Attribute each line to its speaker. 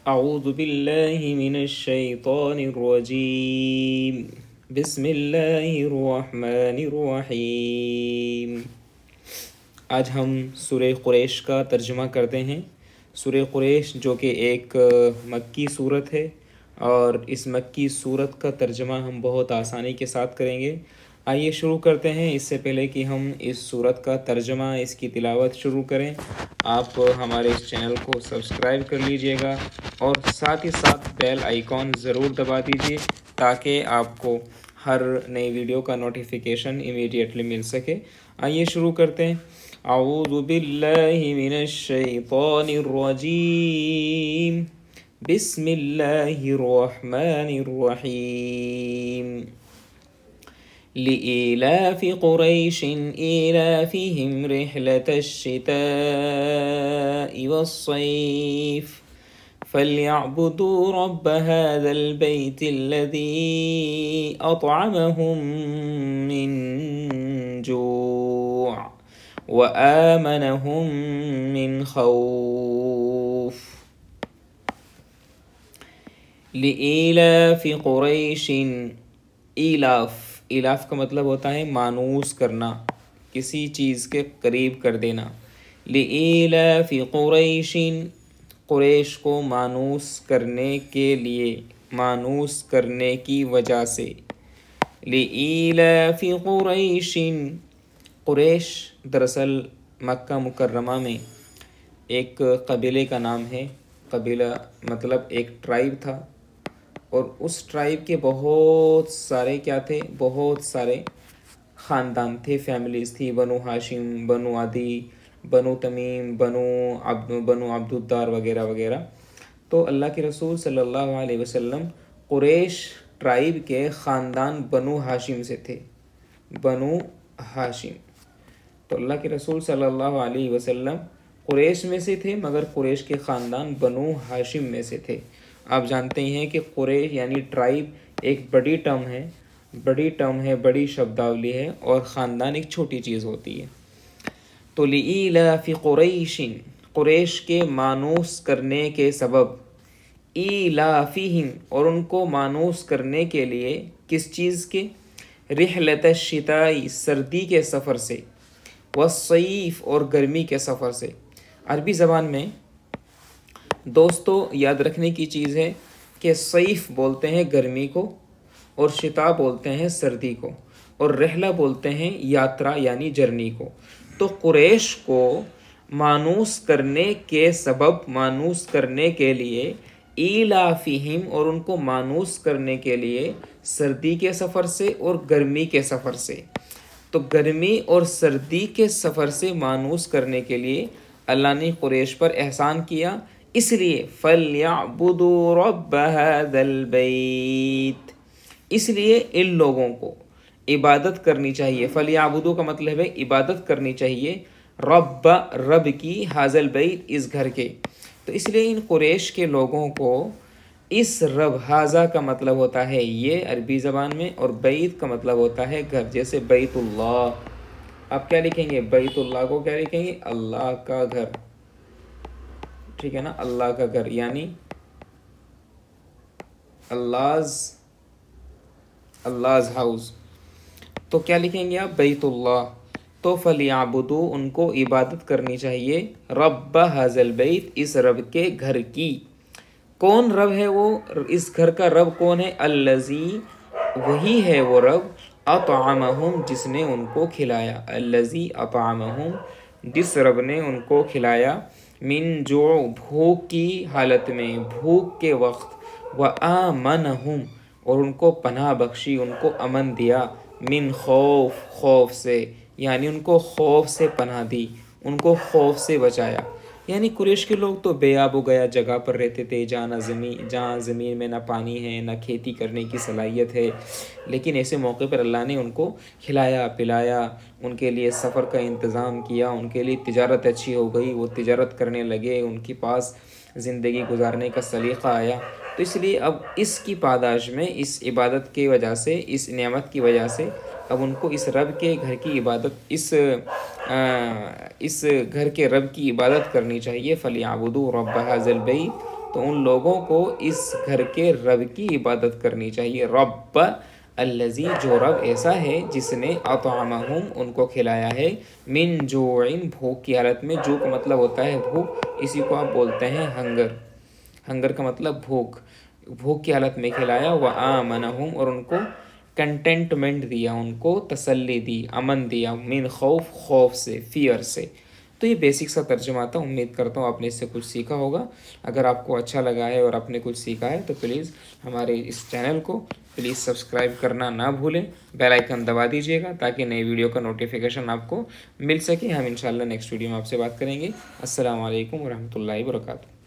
Speaker 1: اعوذ باللہ من الشیطان الرجیم بسم اللہ الرحمن الرحیم۔ آج ہم سورہ قریش کا ترجمہ کرتے ہیں۔ سورہ قریش جو کہ ایک مکی صورت ہے، اور اس مکی صورت کا ترجمہ ہم بہت آسانی کے ساتھ کریں گے۔ آئیے شروع کرتے ہیں۔ اس سے پہلے کہ ہم اس صورت کا ترجمہ، اس کی تلاوت شروع کریں، آپ ہمارے اس چینل کو سبسکرائب کر لیجئے گا اور ساتھ ہی ساتھ بیل آئیکن ضرور دبا دیجئے تاکہ آپ کو ہر نئی ویڈیو کا نوٹیفیکیشن امیڈیٹلی مل سکے۔ آئیے شروع کرتے ہیں۔ اعوذ باللہ من الشیطان الرجیم بسم اللہ الرحمن الرحیم۔ لإيلاف قريش إيلافهم رحلة الشتاء والصيف فليعبدوا رب هذا البيت الذي أطعمهم من جوع وآمنهم من خوف۔ لإيلاف قريش، ایلاف کا مطلب ہوتا ہے مانوس کرنا، کسی چیز کے قریب کر دینا۔ لإیلاف قریش، قریش کو مانوس کرنے کے لیے، مانوس کرنے کی وجہ سے۔ لإیلاف قریش، قریش دراصل مکہ مکرمہ میں ایک قبیلے کا نام ہے۔ قبیلہ مطلب ایک ٹرائب تھا، اور اس ٹرائب کے بہت سارے کیا تھے، بہت سارے خاندان تھے، فیملیز تھی۔ بنو ہاشم، بنو عدی، بنو تمیم، بنو عبد الدار وغیرہ وغیرہ۔ تو اللہ کے رسول صلی اللہ علیہ وسلم قریش ٹرائب کے خاندان بنو ہاشم سے تھے، بنو ہاشم۔ تو اللہ کے رسول صلی اللہ علیہ وسلم قریش میں سے تھے، مگر قریش کے خاندان بنو ہاشم میں سے تھے۔ آپ جانتے ہیں کہ قریش یعنی ٹرائب ایک بڑی ٹرم ہے، بڑی شبداولی ہے، اور خاندان ایک چھوٹی چیز ہوتی ہے۔ تو لإیلاف قریش، قریش کے مانوس کرنے کے سبب، ایلافہم اور ان کو مانوس کرنے کے لیے، کس چیز کے؟ رحلۃ الشتاء سردی کے سفر سے، والصیف اور گرمی کے سفر سے۔ عربی زبان میں دوستو یاد رکھنے کی چیز ہے کہ صیف بولتے ہیں گرمی کو، اور شتاء بولتے ہیں سردی کو، اور رحلہ بولتے ہیں یاترا یعنی جرنی کو۔ تو قریش کو مانوس کرنے کے سبب، مانوس کرنے کے لیے، ایلافہم اور ان کو مانوس کرنے کے لیے سردی کے سفر سے اور گرمی کے سفر سے۔ تو گرمی اور سردی کے سفر سے مانوس کرنے کے لیے اللہ نے قریش پر احسان کیا، اس لیے فَلْيَعْبُدُوا رَبَّ هَذَا الْبَيْتِ، اس لیے ان لوگوں کو عبادت کرنی چاہیے۔ فَلْيَعْبُدُوا کا مطلب ہے عبادت کرنی چاہیے، رب کی، هَذَا الْبَيْتِ اس گھر کے۔ تو اس لیے ان قریش کے لوگوں کو اس رب، ہاذا کا مطلب ہوتا ہے یہ عربی زبان میں، اور بیت کا مطلب ہوتا ہے گھر، جیسے بیت اللہ۔ آپ کیا لکھیں گے؟ بیت اللہ کو کیا لکھیں گے؟ اللہ کا گھر، ٹھیک ہے نا؟ اللہ کا گھر یعنی اللہ's ہاؤس۔ تو کیا لکھیں گے آپ؟ بیت اللہ۔ تو فَلْيَعْبُدُوا ان کو عبادت کرنی چاہیے، رب هَذَا الْبَيْتِ اس رب کے گھر کی۔ کون رب ہے وہ؟ اس گھر کا رب کون ہے؟ الذی، وہی ہے وہ رب، اطعمہم جس نے ان کو کھلایا، الذی اطعمہم جس رب نے ان کو کھلایا، من جوع بھوک کی حالت میں، بھوک کے وقت، وآمنہم اور ان کو پناہ بخشی، ان کو امن دیا، من خوف خوف سے، یعنی ان کو خوف سے پناہ دی، ان کو خوف سے بچایا۔ یعنی قریش کے لوگ تو بے آب و گیا جگہ پر رہتے تھے، جہاں زمین میں نہ پانی ہے، نہ کھیتی کرنے کی صلاحیت ہے، لیکن ایسے موقع پر اللہ نے ان کو کھلایا پلایا، ان کے لیے سفر کا انتظام کیا، ان کے لیے تجارت اچھی ہو گئی، وہ تجارت کرنے لگے، ان کے پاس زندگی گزارنے کا سلیقہ آیا۔ تو اس لیے اب اس کی پاداش میں، اس عبادت کی وجہ سے، اس نعمت کی وجہ سے اب ان کو اس رب کے گھر کی عبادت، اس گھر کے رب کی عبادت کرنی چاہیے۔ فَلْيَعْبُدُوا رَبَّ هَذَا الْبَيْتِ تو ان لوگوں کو اس گھر کے رب کی عبادت کرنی چاہیے. رب الذی، جو رب ایسا ہے جس نے اطعمہم، ان کو کھلایا ہے، من جوع، بھوک کی حالت میں. جو کا مطلب ہوتا ہے بھوک، اسی کو آپ بولتے ہیں ہنگر. ہنگر کا مطلب بھوک، بھوک کی حالت میں کھلایا. وآمنہم، اور ان کو کنٹینٹمنٹ دیا، ان کو تسلی دی، امن دیا، من خوف، خوف سے، فیئر سے. تو یہ بیسک سا ترجمہ تھا. امید کرتا ہوں آپ نے اس سے کچھ سیکھا ہوگا. اگر آپ کو اچھا لگا ہے اور آپ نے کچھ سیکھا ہے تو پلیز ہمارے اس چینل کو پلیز سبسکرائب کرنا نہ بھولیں. بیل آئیکن دبا دیجیے گا تاکہ نئی ویڈیو کا نوٹیفیکیشن آپ کو مل سکے. ہم انشاءاللہ نیکسٹ ویڈیو میں آپ سے بات کریں گے. السلام علیکم ورحمۃ اللہ وبرکاتہ.